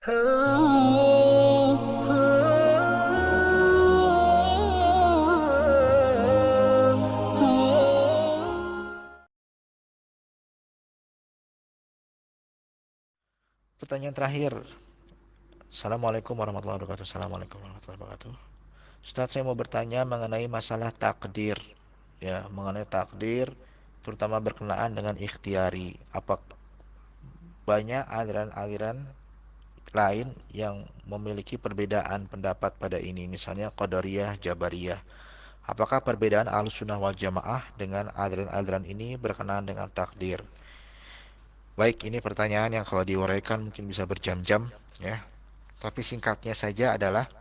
Pertanyaan terakhir. Assalamualaikum warahmatullahi wabarakatuh. Assalamualaikum warahmatullahi wabarakatuh. Ustaz, saya mau bertanya mengenai masalah takdir. Ya, mengenai takdir, terutama berkenaan dengan ikhtiari. Apa banyak aliran-aliran lain yang memiliki perbedaan pendapat pada ini, misalnya Qadariyah, Jabariyah. Apakah perbedaan Ahlussunnah wal Jamaah dengan aliran-aliran ini berkenaan dengan takdir? Baik, ini pertanyaan yang kalau diuraikan mungkin bisa berjam-jam, ya. Tapi singkatnya saja adalah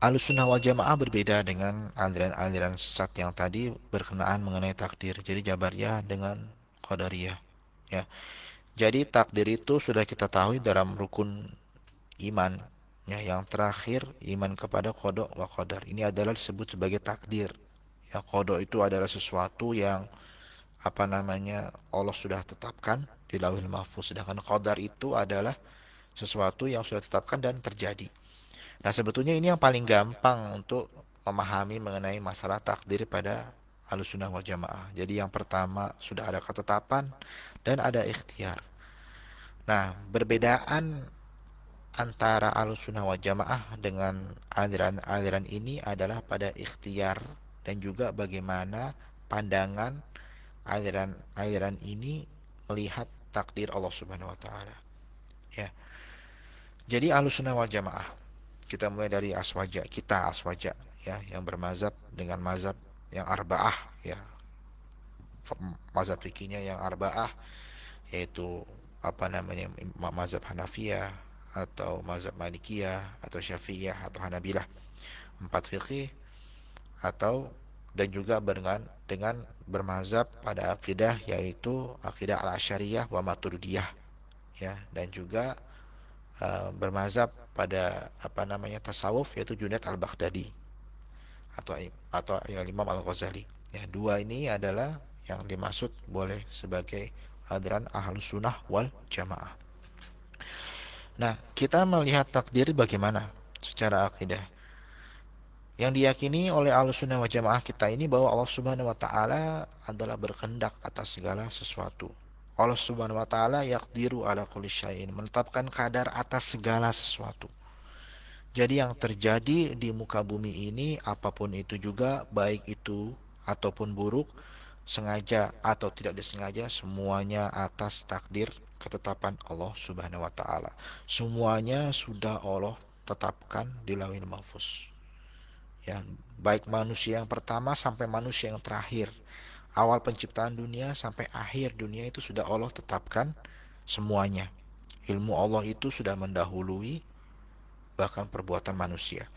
Ahlussunnah wal Jamaah berbeda dengan aliran-aliran sesat yang tadi berkenaan mengenai takdir. Jadi Jabariyah dengan Qadariyah, ya. Jadi takdir itu sudah kita tahu dalam rukun iman, ya. Yang terakhir iman kepada qada wa qadar. Ini adalah disebut sebagai takdir. Ya, qada itu adalah sesuatu yang apa namanya Allah sudah tetapkan di Lauhul Mahfuz, sedangkan qadar itu adalah sesuatu yang sudah ditetapkan dan terjadi. Nah, sebetulnya ini yang paling gampang untuk memahami mengenai masalah takdir pada Ahlussunnah wal Jamaah. Jadi yang pertama sudah ada ketetapan dan ada ikhtiar. Nah, perbedaan antara Ahlussunnah wal Jamaah dengan aliran-aliran ini adalah pada ikhtiar dan juga bagaimana pandangan aliran-aliran ini melihat takdir Allah Subhanahu wa taala. Ya. Jadi Ahlussunnah wal Jamaah, kita mulai dari aswaja ya, yang bermazhab dengan mazhab yang arba'ah, ya. Mazhab fikihnya yang arba'ah, yaitu apa namanya, mazhab Hanafiyah atau mazhab Malikiyah atau Syafi'iyah atau Hanabilah. Empat fikih atau dan juga dengan bermazhab pada akidah, yaitu akidah al-Asy'ariyah wa Maturidiyah, ya, dan juga bermazhab pada apa namanya tasawuf, yaitu Junaid al-Baghdadi atau Imam al-Ghazali. Ya, dua ini adalah yang dimaksud boleh sebagai aliran Ahlus Sunnah wal Jamaah. Nah, kita melihat takdir bagaimana secara akidah. Yang diyakini oleh Ahlussunnah wal Jamaah kita ini bahwa Allah Subhanahu wa taala adalah berkehendak atas segala sesuatu. Allah Subhanahu wa taala yaqdiru ala kulli syai'in, menetapkan kadar atas segala sesuatu. Jadi yang terjadi di muka bumi ini apapun itu juga, baik itu ataupun buruk, sengaja atau tidak disengaja, semuanya atas takdir ketetapan Allah Subhanahu wa taala. Semuanya sudah Allah tetapkan di Lauhul Mahfuz. Ya, baik manusia yang pertama sampai manusia yang terakhir. Awal penciptaan dunia sampai akhir dunia itu sudah Allah tetapkan semuanya. Ilmu Allah itu sudah mendahului bahkan perbuatan manusia.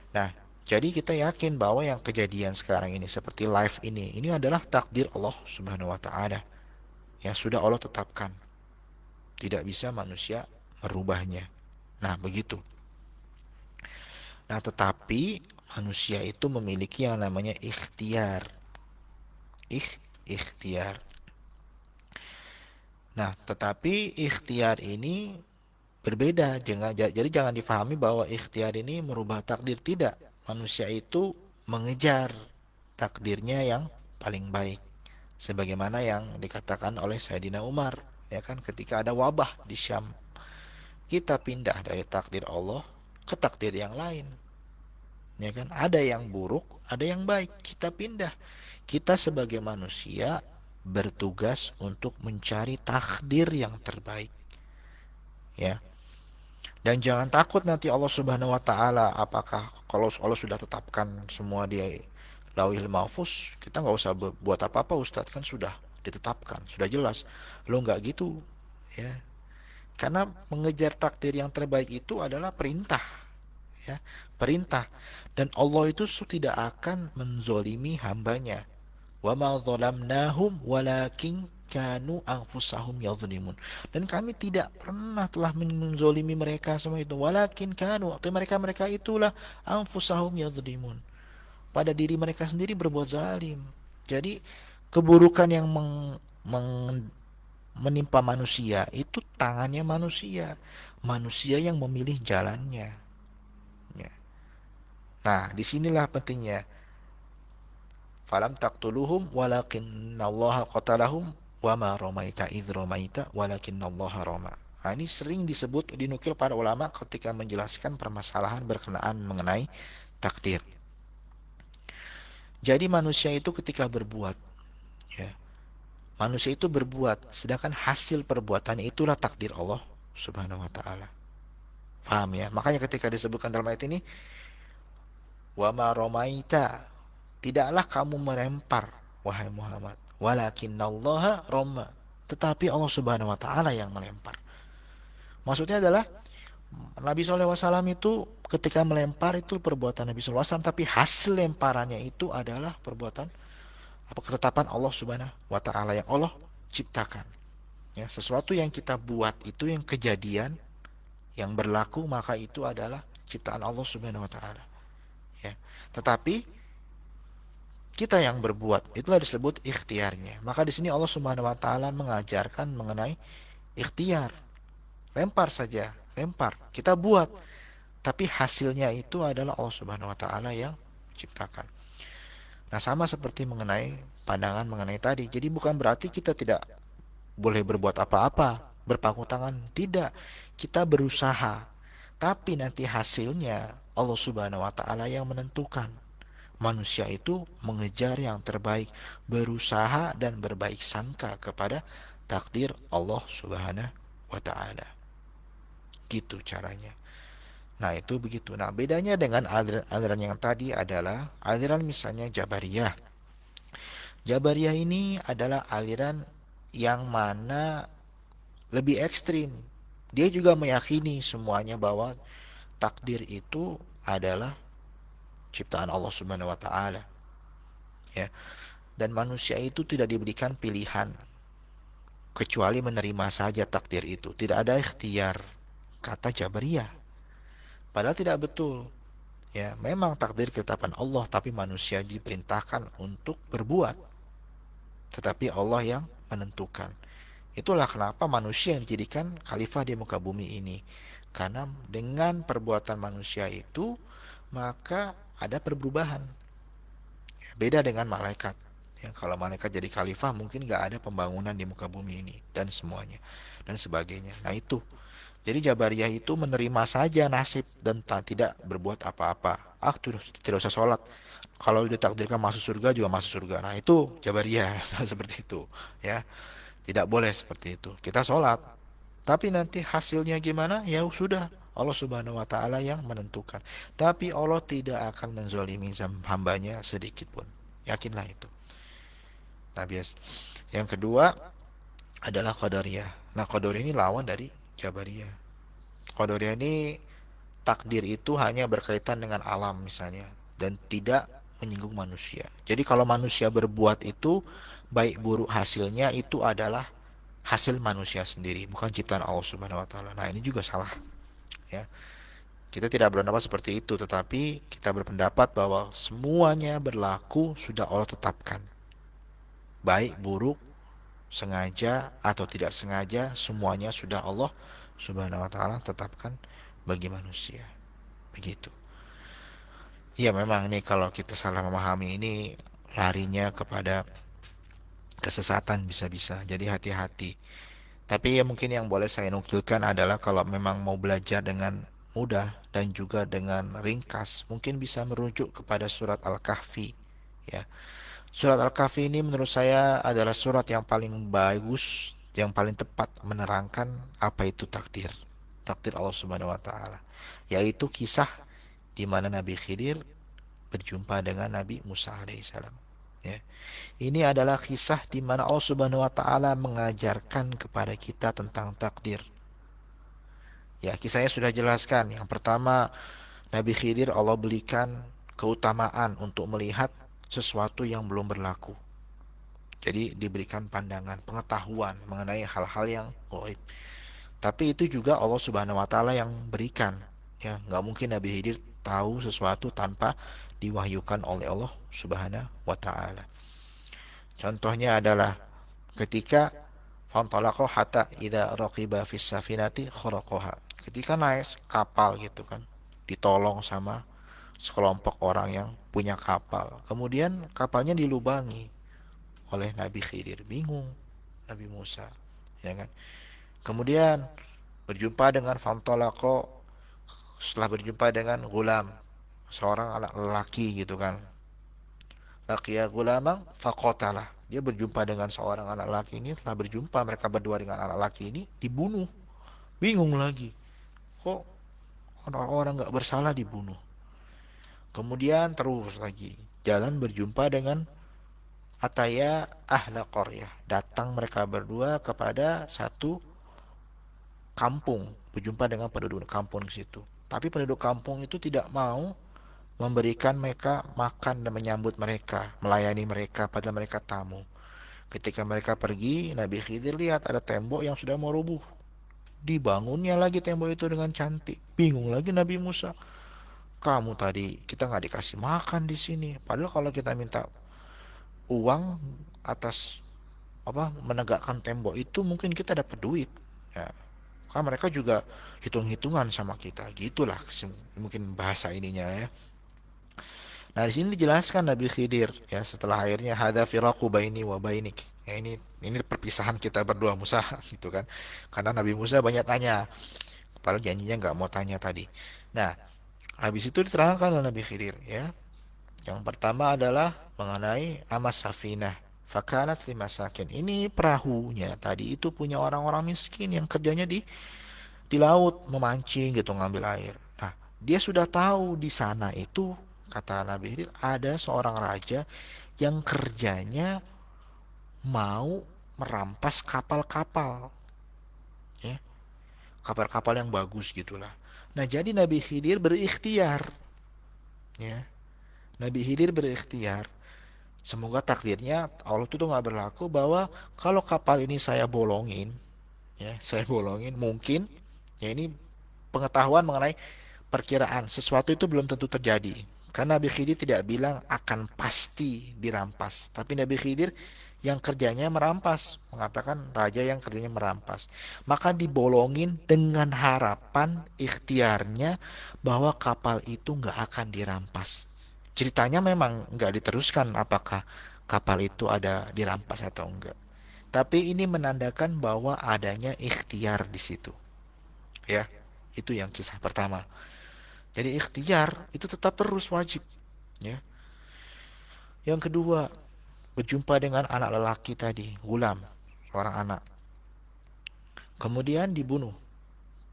Nah, jadi kita yakin bahwa yang kejadian sekarang ini seperti live ini adalah takdir Allah Subhanahu wa taala yang sudah Allah tetapkan. Tidak bisa manusia merubahnya. Nah, begitu. Nah, tetapi manusia itu memiliki yang namanya ikhtiar. Ikhtiar. Nah, tetapi ikhtiar ini berbeda. Jadi jangan difahami bahwa ikhtiar ini merubah takdir. Tidak. Manusia itu mengejar takdirnya yang paling baik. Sebagaimana yang dikatakan oleh Sayyidina Umar, ya kan, ketika ada wabah di Syam. Kita pindah dari takdir Allah ke takdir yang lain. Ya kan? Ada yang buruk, ada yang baik. Kita pindah. Kita sebagai manusia bertugas untuk mencari takdir yang terbaik. Ya. Dan jangan takut nanti Allah Subhanahu wa taala, apakah kalau Allah sudah tetapkan semua di Lauhil Mahfuz, kita nggak usah buat apa-apa, Ustadz, kan sudah ditetapkan, sudah jelas. Lo nggak gitu, ya. Karena mengejar takdir yang terbaik itu adalah perintah, ya, perintah. Dan Allah itu tidak akan menzolimi hambanya. Wa ma zalamnahum walakin kanu anfusahum yadhlimun. Dan kami tidak pernah telah menzolimi mereka semua itu. Walakin kanu, mereka itulah anfusahum yadhlimun. Pada diri mereka sendiri berbuat zalim. Jadi keburukan yang menimpa manusia itu tangannya manusia. Manusia yang memilih jalannya. Ya. Nah, disinilah pentingnya. Falam taqtuluhum walakinnallaha qatalahum wama ramaita idh ramaita walakinnallaha rama. Nah, ini sering disebut dinukil para ulama ketika menjelaskan permasalahan berkenaan mengenai takdir. Jadi manusia itu ketika berbuat, ya, manusia itu berbuat, sedangkan hasil perbuatannya itulah takdir Allah Subhanahu wa taala. Paham ya? Makanya ketika disebutkan dalam ayat ini, wa ma ramaita, tidaklah kamu melempar wahai Muhammad, walakinallaha rama, tetapi Allah Subhanahu wa taala yang melempar. Maksudnya adalah Nabi SAW itu ketika melempar itu perbuatan Nabi SAW, tapi hasil lemparannya itu adalah perbuatan apa ketetapan Allah Subhanahu wa taala yang Allah ciptakan. Ya, sesuatu yang kita buat itu yang kejadian yang berlaku maka itu adalah ciptaan Allah Subhanahu wa taala. Ya. Tetapi kita yang berbuat itulah disebut ikhtiarnya. Maka di sini Allah Subhanahu wa taala mengajarkan mengenai ikhtiar. Lempar saja, lempar. Kita buat, tapi hasilnya itu adalah Allah Subhanahu wa taala yang ciptakan. Nah, sama seperti mengenai pandangan mengenai tadi. Jadi bukan berarti kita tidak boleh berbuat apa-apa, berpangku tangan. Tidak. Kita berusaha. Tapi nanti hasilnya Allah Subhanahu wa taala yang menentukan. Manusia itu mengejar yang terbaik, berusaha dan berbaik sangka kepada takdir Allah Subhanahu wa taala. Gitu caranya. Nah, itu begitu. Nah, bedanya dengan aliran yang tadi adalah aliran misalnya Jabariyah. Jabariyah ini adalah aliran yang mana lebih ekstrim. Dia juga meyakini semuanya bahwa takdir itu adalah ciptaan Allah Subhanahu wa taala, ya. Dan manusia itu tidak diberikan pilihan kecuali menerima saja takdir itu. Tidak ada ikhtiar, kata Jabariyah. Padahal tidak betul. Ya, memang takdir ketetapan Allah, tapi manusia diperintahkan untuk berbuat. Tetapi Allah yang menentukan. Itulah kenapa manusia yang dijadikan khalifah di muka bumi ini. Karena dengan perbuatan manusia itu, maka ada perubahan. Beda dengan malaikat. Ya, kalau malaikat jadi khalifah mungkin gak ada pembangunan di muka bumi ini dan semuanya dan sebagainya. Nah itu. Jadi Jabariyah itu menerima saja nasib dan tidak berbuat apa-apa. Ah, tidak usah sholat. Kalau ditakdirkan masuk surga juga masuk surga. Nah itu Jabariyah seperti itu. Ya, tidak boleh seperti itu. Kita sholat, tapi nanti hasilnya gimana? Ya sudah, Allah Subhanahu wa taala yang menentukan. Tapi Allah tidak akan menzalimi hambanya sedikit pun. Yakinlah itu. Nah, yang kedua adalah Qadariyah. Nah, Qadariyah ini lawan dari Jabariyah. Qadariyah ini takdir itu hanya berkaitan dengan alam misalnya dan tidak menyinggung manusia. Jadi kalau manusia berbuat itu baik buruk hasilnya itu adalah hasil manusia sendiri, bukan ciptaan Allah Subhanahu wa taala. Nah, ini juga salah, ya. Kita tidak berpendapat seperti itu, tetapi kita berpendapat bahwa semuanya berlaku sudah Allah tetapkan. Baik buruk, sengaja atau tidak sengaja, semuanya sudah Allah Subhanahu wa taala tetapkan bagi manusia. Begitu. Ya, memang nih kalau kita salah memahami ini larinya kepada kesesatan bisa-bisa. Jadi hati-hati. Tapi ya mungkin yang boleh saya nukilkan adalah kalau memang mau belajar dengan mudah dan juga dengan ringkas, mungkin bisa merujuk kepada surat Al-Kahfi, ya. Surat Al-Kahfi ini menurut saya adalah surat yang paling bagus, yang paling tepat menerangkan apa itu takdir. Takdir Allah Subhanahu wa taala, yaitu kisah di mana Nabi Khidir berjumpa dengan Nabi Musa alaihissalam. Ya. Ini adalah kisah di mana Allah Subhanahu wa taala mengajarkan kepada kita tentang takdir. Ya, kisahnya sudah jelaskan. Yang pertama, Nabi Khidir Allah berikan keutamaan untuk melihat sesuatu yang belum berlaku. Jadi diberikan pandangan, pengetahuan mengenai hal-hal yang gaib. Tapi itu juga Allah Subhanahu wa taala yang berikan. Ya, nggak mungkin Nabi Khidir tahu sesuatu tanpa diwahyukan oleh Allah Subhanahu wa taala. Contohnya adalah ketika Fantalaqa hatta idza raqiba fis safinati kharaqaha. Ketika naik kapal gitu kan, ditolong sama sekelompok orang yang punya kapal. Kemudian kapalnya dilubangi oleh Nabi Khidir. Bingung Nabi Musa, ya kan? Kemudian berjumpa dengan Fantalaqa, setelah berjumpa dengan gulam, seorang anak lelaki gitu kan. Laqiya gulamang faqatalah. Dia berjumpa dengan seorang anak laki ini, setelah berjumpa mereka berdua dengan anak laki ini dibunuh. Bingung lagi. Kok orang-orang nggak bersalah dibunuh? Kemudian terus lagi jalan berjumpa dengan Ataya ahla qaryah. Datang mereka berdua kepada satu kampung, berjumpa dengan penduduk kampung di situ. Tapi penduduk kampung itu tidak mau memberikan mereka makan dan menyambut mereka, melayani mereka padahal mereka tamu. Ketika mereka pergi, Nabi Khidir lihat ada tembok yang sudah mau rubuh. Dibangunnya lagi tembok itu dengan cantik. Bingung lagi Nabi Musa. Kamu tadi kita nggak dikasih makan di sini. Padahal kalau kita minta uang atas apa menegakkan tembok itu mungkin kita dapat duit. Ya, kan mereka juga hitung-hitungan sama kita. Gitulah mungkin bahasa ininya ya. Nah, di sini dijelaskan Nabi Khidir ya setelah akhirnya hadza firaqu baini wa bainik. Ya ini perpisahan kita berdua Musa gitu kan. Karena Nabi Musa banyak tanya, padahal janjinya nggak mau tanya tadi. Nah, habis itu diterangkan oleh Nabi Khidir ya. Yang pertama adalah mengenai amas safinah. Fakanat limasakin. Ini perahunya tadi itu punya orang-orang miskin yang kerjanya di laut memancing gitu ngambil air. Nah, dia sudah tahu di sana itu kata Nabi Khidir ada seorang raja yang kerjanya mau merampas kapal-kapal ya, kapal-kapal yang bagus gitulah. Nah, jadi Nabi Khidir berikhtiar ya. Nabi Khidir berikhtiar. Semoga takdirnya Allah itu tuh nggak berlaku bahwa kalau kapal ini saya bolongin ya, saya bolongin mungkin ya ini pengetahuan mengenai perkiraan sesuatu itu belum tentu terjadi. Karena Nabi Khidir tidak bilang akan pasti dirampas, tapi Nabi Khidir yang kerjanya merampas, mengatakan raja yang kerjanya merampas. Maka dibolongin dengan harapan ikhtiarnya bahwa kapal itu nggak akan dirampas. Ceritanya memang nggak diteruskan apakah kapal itu ada dirampas atau enggak. Tapi ini menandakan bahwa adanya ikhtiar di situ. Ya, itu yang kisah pertama. Jadi ikhtiar itu tetap terus wajib. Ya. Yang kedua, berjumpa dengan anak lelaki tadi, gulam, seorang anak. Kemudian dibunuh.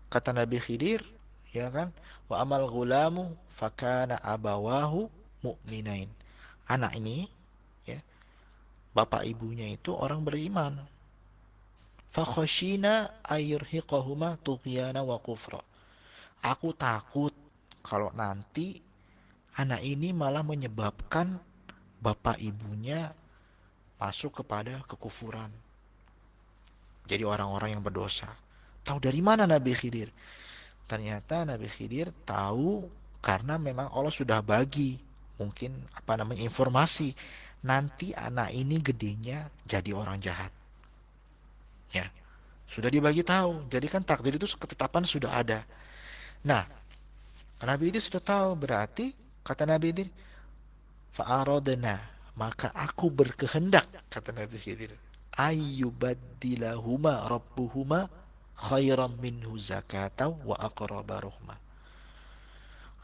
Kata Nabi Khidir, ya kan? Wa amal gulamu fakana abawahu mu'minain. Anak ini, ya, bapak ibunya itu orang beriman. Fakhashina ayurhiqahuma tughyana wa kufra. Aku takut kalau nanti anak ini malah menyebabkan bapak ibunya masuk kepada kekufuran. Jadi orang-orang yang berdosa. Tahu dari mana Nabi Khidir? Ternyata Nabi Khidir tahu karena memang Allah sudah bagi mungkin apa namanya informasi nanti anak ini gedenya jadi orang jahat. Ya, sudah dibagi tahu. Jadi kan takdir itu ketetapan sudah ada. Nah, Nabi itu sudah tahu berarti kata Nabi ini fa'aradna maka aku berkehendak kata Nabi Khidir ayyubaddilahuma rabbuhuma khairan minhu zakata wa aqraba rahmah.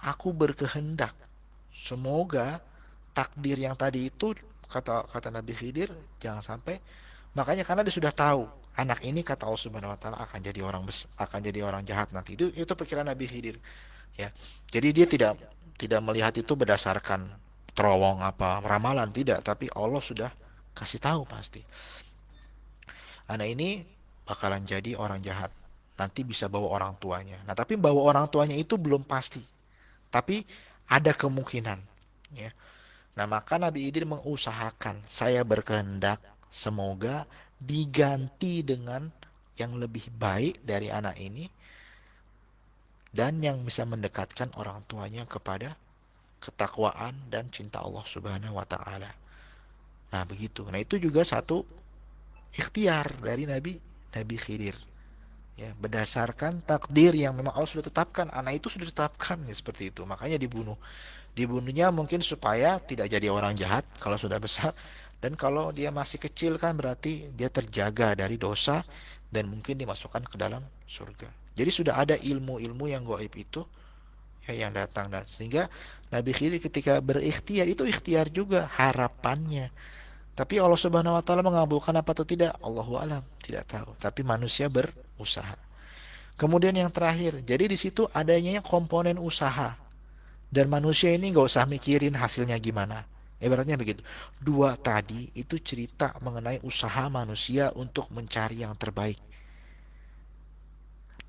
Aku berkehendak semoga takdir yang tadi itu kata kata Nabi Khidir jangan sampai makanya karena dia sudah tahu anak ini kata Allah Subhanahu wa taala akan jadi akan jadi orang jahat nanti itu pikiran Nabi Khidir ya. Jadi dia tidak melihat itu berdasarkan terowong apa ramalan tidak, tapi Allah sudah kasih tahu pasti. Anak ini bakalan jadi orang jahat. Nanti bisa bawa orang tuanya. Nah, tapi bawa orang tuanya itu belum pasti. Tapi ada kemungkinan, ya. Nah, maka Nabi Idris mengusahakan, saya berkehendak semoga diganti dengan yang lebih baik dari anak ini dan yang bisa mendekatkan orang tuanya kepada ketakwaan dan cinta Allah Subhanahu wa taala. Nah, begitu. Nah, itu juga satu ikhtiar dari Nabi Nabi Khidir. Ya, berdasarkan takdir yang memang Allah sudah tetapkan, anak itu sudah ditetapkan ya, seperti itu. Makanya dibunuh. Dibunuhnya mungkin supaya tidak jadi orang jahat kalau sudah besar, dan kalau dia masih kecil kan berarti dia terjaga dari dosa dan mungkin dimasukkan ke dalam surga. Jadi sudah ada ilmu-ilmu yang gaib itu ya yang datang, dan sehingga Nabi Khidir ketika berikhtiar itu ikhtiar juga harapannya. Tapi Allah Subhanahu wa taala mengabulkan apa atau tidak? Allahu alam, tidak tahu. Tapi manusia berusaha. Kemudian yang terakhir, jadi di situ adanya komponen usaha. Dan manusia ini nggak usah mikirin hasilnya gimana. Ibaratnya begitu. Dua tadi itu cerita mengenai usaha manusia untuk mencari yang terbaik.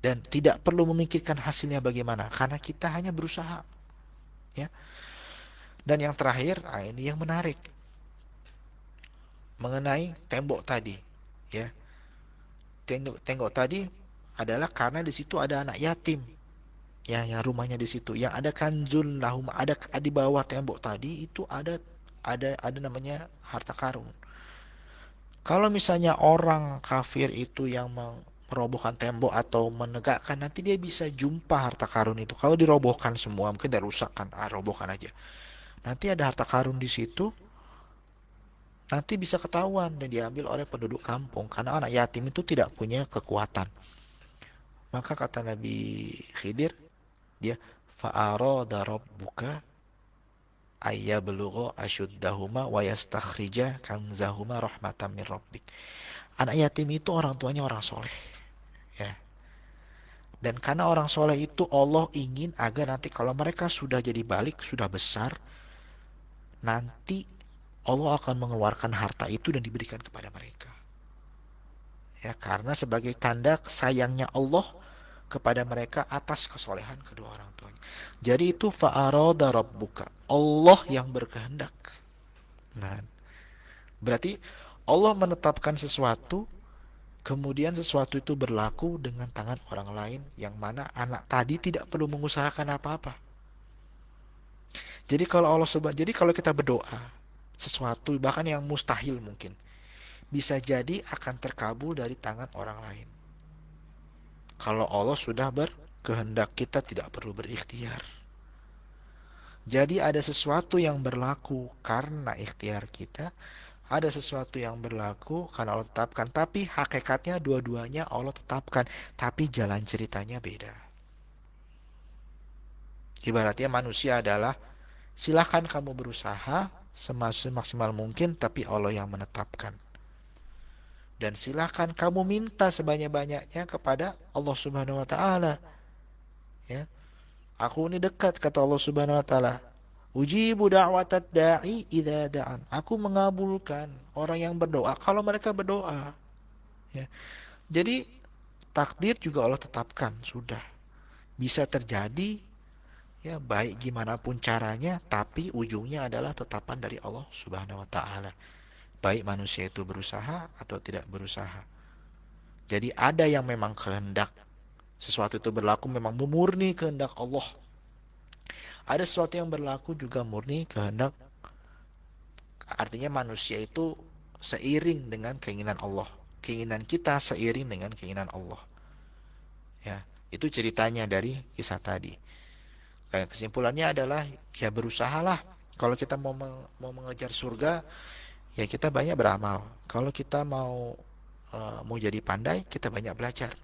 Dan tidak perlu memikirkan hasilnya bagaimana. Karena kita hanya berusaha. Ya. Dan yang terakhir, ini yang menarik. Mengenai tembok tadi. Ya. Tembok tadi adalah karena di situ ada anak yatim. Ya, yang rumahnya di situ. Yang ada kanzul lahum, ada di bawah tembok tadi itu ada namanya harta karun. Kalau misalnya orang kafir itu yang merobohkan tembok atau menegakkan, nanti dia bisa jumpa harta karun itu. Kalau dirobohkan semua, mungkin dia rusak kan, robohkan aja. Nanti ada harta karun di situ, nanti bisa ketahuan dan diambil oleh penduduk kampung. Karena anak yatim itu tidak punya kekuatan. Maka kata Nabi Khidir, dia fa'arada rabbuka ayyablugo ashuddahuma wa yastakhrija kanzahuma rahmatan min rabbik. Anak yatim itu orang tuanya orang soleh, ya. Dan karena orang soleh itu Allah ingin agar nanti kalau mereka sudah jadi balik, sudah besar, nanti Allah akan mengeluarkan harta itu dan diberikan kepada mereka. Ya, karena sebagai tanda sayangnya Allah kepada mereka atas kesolehan kedua orang tuanya. Jadi itu fa'arada rabbuka. Allah yang berkehendak. Nah, berarti Allah menetapkan sesuatu, kemudian sesuatu itu berlaku dengan tangan orang lain, yang mana anak tadi tidak perlu mengusahakan apa-apa. Jadi kalau kita berdoa sesuatu bahkan yang mustahil mungkin bisa jadi akan terkabul dari tangan orang lain. Kalau Allah sudah berkehendak, kita tidak perlu berikhtiar. Jadi ada sesuatu yang berlaku karena ikhtiar kita, ada sesuatu yang berlaku karena Allah tetapkan, tapi hakikatnya dua-duanya Allah tetapkan, tapi jalan ceritanya beda. Ibaratnya manusia adalah silahkan kamu berusaha semaksimal mungkin, tapi Allah yang menetapkan. Dan silahkan kamu minta sebanyak-banyaknya kepada Allah Subhanahu wa taala. Ya. Aku ini dekat kata Allah Subhanahu wa taala. Ujibu da'watat da'i idza da'an. Aku mengabulkan orang yang berdoa kalau mereka berdoa. Ya. Jadi takdir juga Allah tetapkan sudah. Bisa terjadi ya baik gimana pun caranya, tapi ujungnya adalah tetapan dari Allah Subhanahu wa taala. Baik manusia itu berusaha atau tidak berusaha. Jadi ada yang memang kehendak sesuatu itu berlaku memang murni kehendak Allah. Ada sesuatu yang berlaku juga murni kehendak, artinya manusia itu seiring dengan keinginan Allah. Keinginan kita seiring dengan keinginan Allah. Ya, itu ceritanya dari kisah tadi. Kayak kesimpulannya adalah ya berusahalah. Kalau kita mau mengejar surga, ya kita banyak beramal. Kalau kita mau jadi pandai, kita banyak belajar.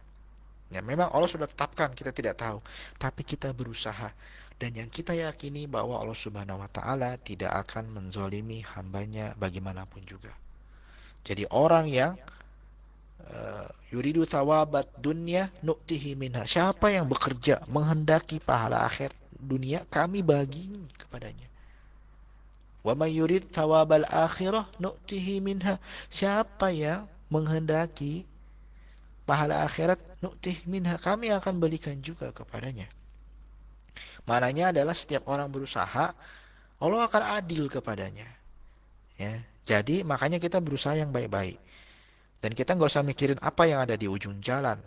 Ya memang Allah sudah tetapkan, kita tidak tahu, tapi kita berusaha. Dan yang kita yakini bahwa Allah Subhanahu wa taala tidak akan menzolimi hambanya bagaimanapun juga. Jadi orang yang yuridu thawabat dunya nu'tihi minha. Siapa yang bekerja menghendaki pahala akhir dunia, kami bagi kepadanya. Wa may yurid thawabal akhirah nu'tihi minha. Siapa yang menghendaki pahala akhirat nu'tih minha, kami akan berikan juga kepadanya. Mananya adalah setiap orang berusaha, Allah akan adil kepadanya. Ya, jadi makanya kita berusaha yang baik-baik. Dan kita nggak usah mikirin apa yang ada di ujung jalan,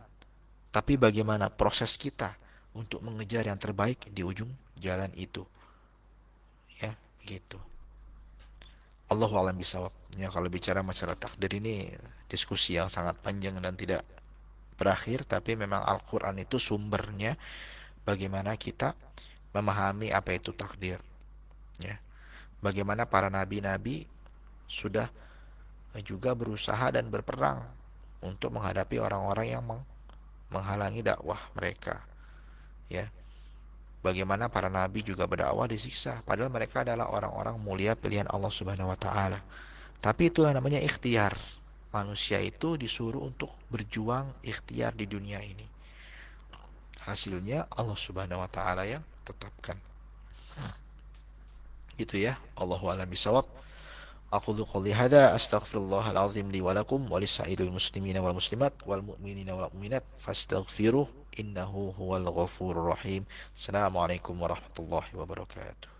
tapi bagaimana proses kita untuk mengejar yang terbaik di ujung jalan itu. Ya, gitu. Allahu a'lam bishawab. Ya, kalau bicara masalah takdir ini diskusi yang sangat panjang dan tidak berakhir, tapi memang Al-Quran itu sumbernya bagaimana kita memahami apa itu takdir, ya. Bagaimana para nabi-nabi sudah juga berusaha dan berperang untuk menghadapi orang-orang yang menghalangi dakwah mereka, ya. Bagaimana para nabi juga berdakwah disiksa, padahal mereka adalah orang-orang mulia pilihan Allah Subhanahu wa taala. Tapi itu yang namanya ikhtiar. Manusia itu disuruh untuk berjuang ikhtiar di dunia ini. Hasilnya Allah Subhanahu wa taala yang tetapkan. Gitu ya. Allahu a'lam bishawab. Aqulu qouli hadza astaghfirullahal azim li wa lakum wa lisa'iril muslimina wal muslimat wal mu'minina wal mu'minat fastaghfiruh innahu huwal ghafurur rahim. Assalamualaikum warahmatullahi wabarakatuh.